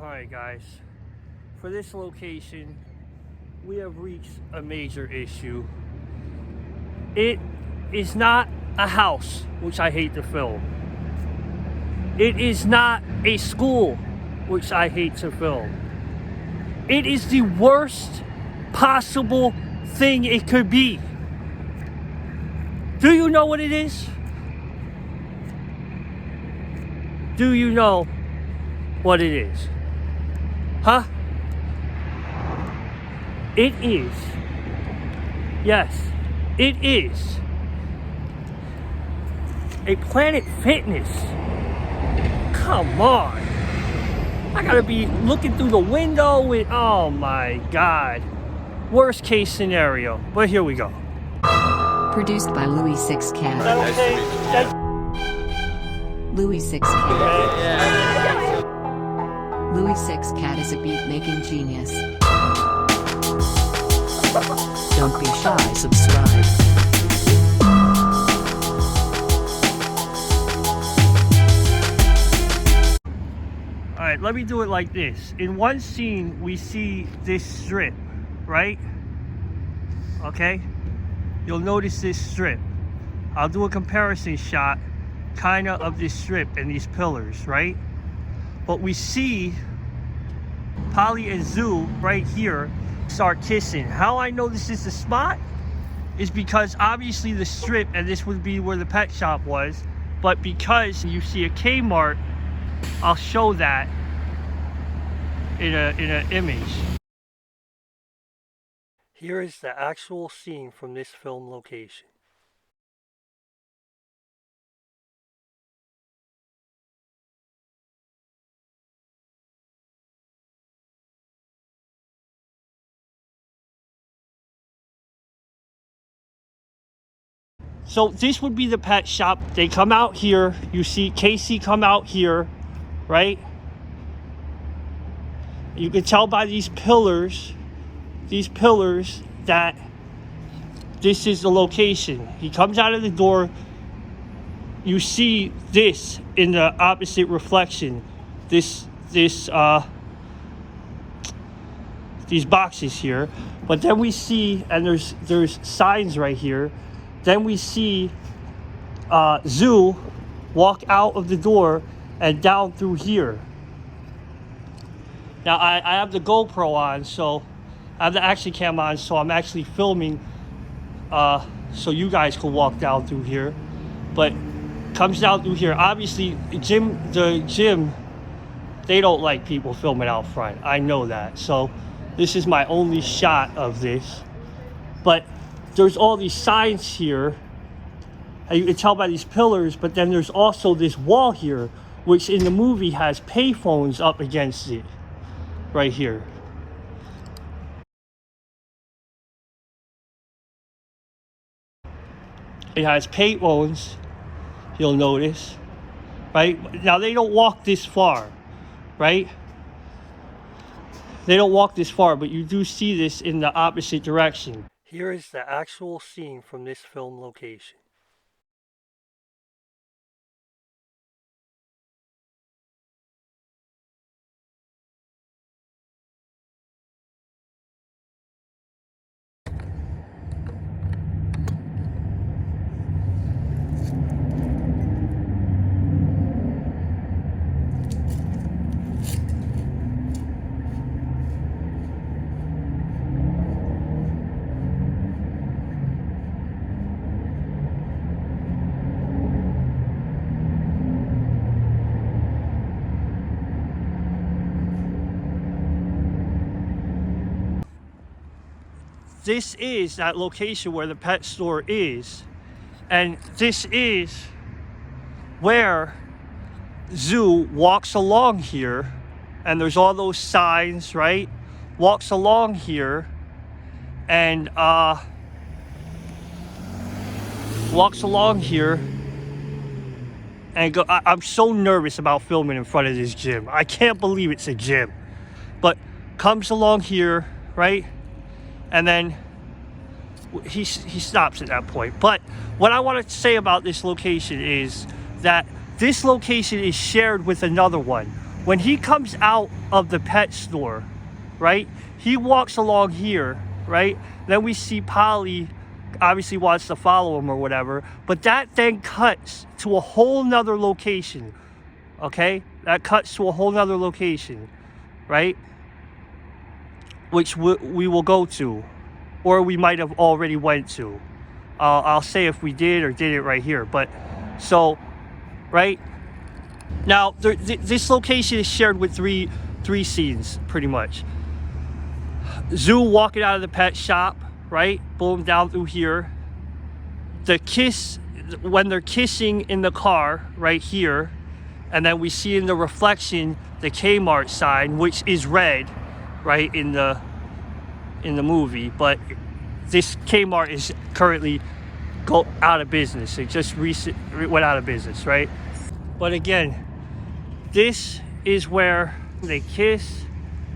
Alright guys, for this location, we have reached a major issue. It is not a house, which I hate to film. It is not a school, which I hate to film. It is the worst possible thing it could be. Do you know what it is? Do you know what it is? Huh? It is. Yes, it is a Planet Fitness. Come on. I gotta be looking through the window with, oh my God. Worst case scenario, but here we go. Produced by Louis Six Cat. Nice to meet you. Louis Six Cat. Louis Six Cat is a beat-making genius. Don't be shy, subscribe. Alright, let me do it like this. In one scene, we see this strip, right? Okay? You'll notice this strip. I'll do a comparison shot, kind of this strip and these pillars, right? But we see Polly and Zoo right here start kissing. How I know this is the spot is because obviously the strip, and this would be where the pet shop was, but because you see a Kmart, I'll show that in an image. Here is the actual scene from this film location. So this would be the pet shop. They come out here. You see Casey come out here, right? You can tell by these pillars that this is the location. He comes out of the door. You see this in the opposite reflection. These boxes here. But then we see, and there's signs right here. Then we see Zoo walk out of the door and down through here. Now I have the GoPro on, so I have the action cam on, so I'm actually filming so you guys can walk down through here. But comes down through here. Obviously, the gym, they don't like people filming out front. I know that. So this is my only shot of this. But there's all these signs here, and you can tell by these pillars, but then there's also this wall here, which in the movie has payphones up against it, right here. It has payphones, you'll notice, right? Now they don't walk this far, right? They don't walk this far, but you do see this in the opposite direction. Here is the actual scene from this film location. This is that location where the pet store is, and this is where Zoo walks along here, and there's all those signs, right? Walks along here and walks along here and go. I'm so nervous about filming in front of this gym. I can't believe it's a gym, but comes along here, right? And then he stops at that point. But what I want to say about this location is that this location is shared with another one. When he comes out of the pet store, right, he walks along here, right? Then we see Polly obviously wants to follow him or whatever, but that then cuts to a whole nother location, okay? That cuts to a whole nother location, right? Which we will go to, or we might have already went to. I'll say if we did or did it right here. But so, right now, this location is shared with three scenes pretty much. Zoo walking out of the pet shop, right? Boom, down through here. The kiss when they're kissing in the car right here, and then we see in the reflection the Kmart sign, which is red, right, in the movie, but this Kmart is currently out of business. It just went out of business, right? But again, this is where they kiss,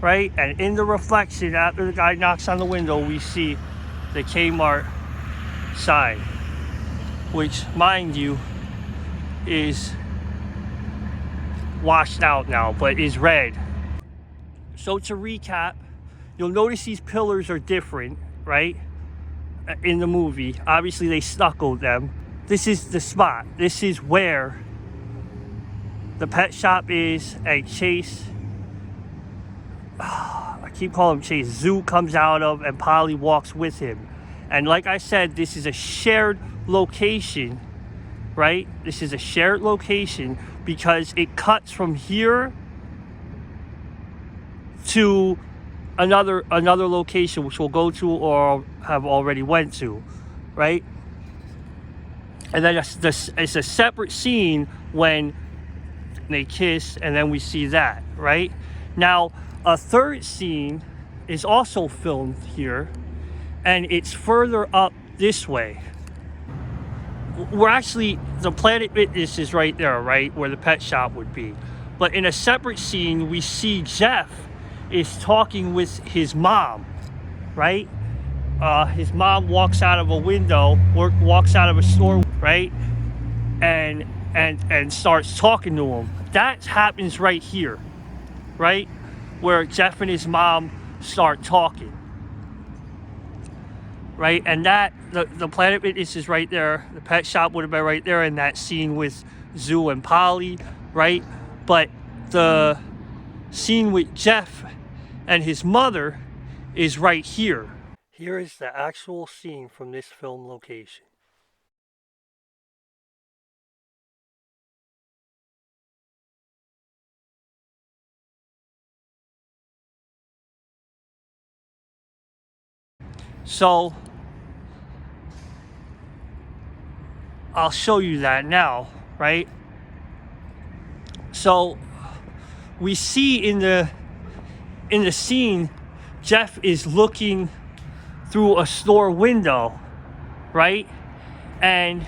right? And in the reflection, after the guy knocks on the window, we see the Kmart sign, which, mind you, is washed out now, but is red. So to recap, you'll notice these pillars are different, right? In the movie, obviously they stuccoed them. This is the spot. This is where the pet shop is, and Chase, I keep calling him Chase, Zoo comes out of, and Polly walks with him. And like I said, this is a shared location, right? This is a shared location because it cuts from here to another location, which we'll go to or have already went to, right? And then it's a separate scene when they kiss, and then we see that, right? Now, a third scene is also filmed here, and it's further up this way. We're actually, the Planet Fitness is right there, right, where the pet shop would be. But in a separate scene, we see Jeff is talking with his mom, right? His mom walks out of a window, or walks out of a store, right? And starts talking to him. That happens right here, right? Where Jeff and his mom start talking, right? And that, the Planet Fitness is right there. The pet shop would have been right there in that scene with Zoo and Polly, right? But the scene with Jeff and his mother is right here. Here is the actual scene from this film location. So I'll show you that now, right? So we see in the scene, Jeff is looking through a store window, right? And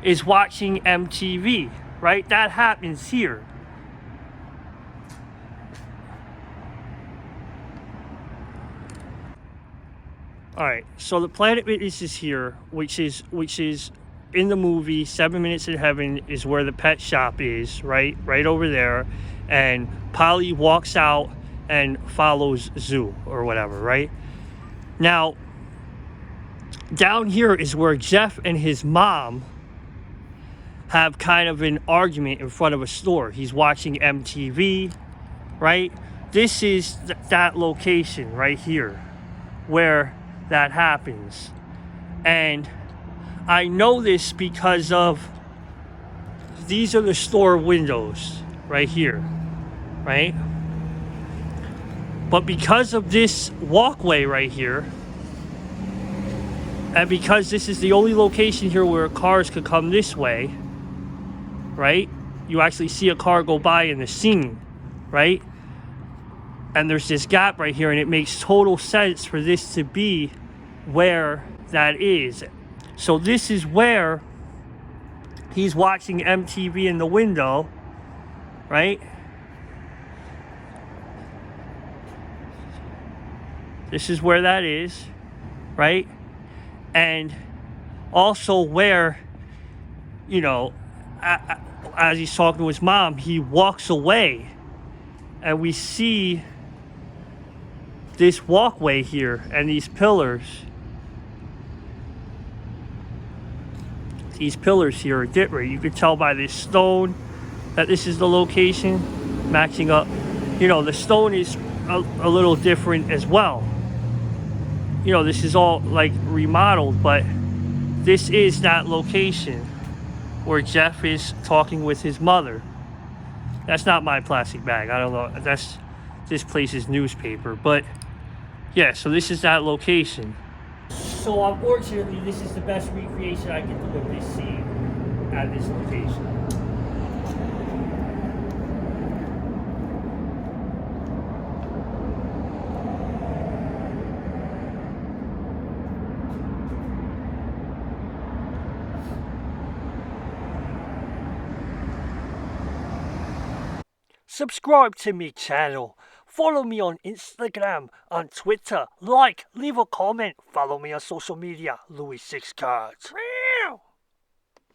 is watching MTV, right? That happens here. All right, so the Planet Fitness is here, which is in the movie 7 Minutes in Heaven is where the pet shop is, right over there. And Polly walks out and follows Zoo or whatever, right? Now, down here is where Jeff and his mom have kind of an argument in front of a store. He's watching MTV, right? This is that location right here where that happens. And I know this because of these are the store windows right here, right? But because of this walkway right here, and because this is the only location here where cars could come this way, right? You actually see a car go by in the scene, right? And there's this gap right here, and it makes total sense for this to be where that is. So this is where he's watching MTV in the window, right? This is where that is, right? And also where, you know, as he's talking to his mom, he walks away and we see this walkway here and these pillars. These pillars here are different. You could tell by this stone that this is the location, matching up. You know, the stone is a little different as well. You know, this is all like remodeled, but this is that location where Jeff is talking with his mother. That's not my plastic bag. I don't know. That's this place's newspaper. But yeah, so this is that location. So unfortunately, this is the best recreation I can do of this scene at this location. Subscribe to me channel. Follow me on Instagram, on Twitter. Like, leave a comment. Follow me on social media. Louis 6 Cards.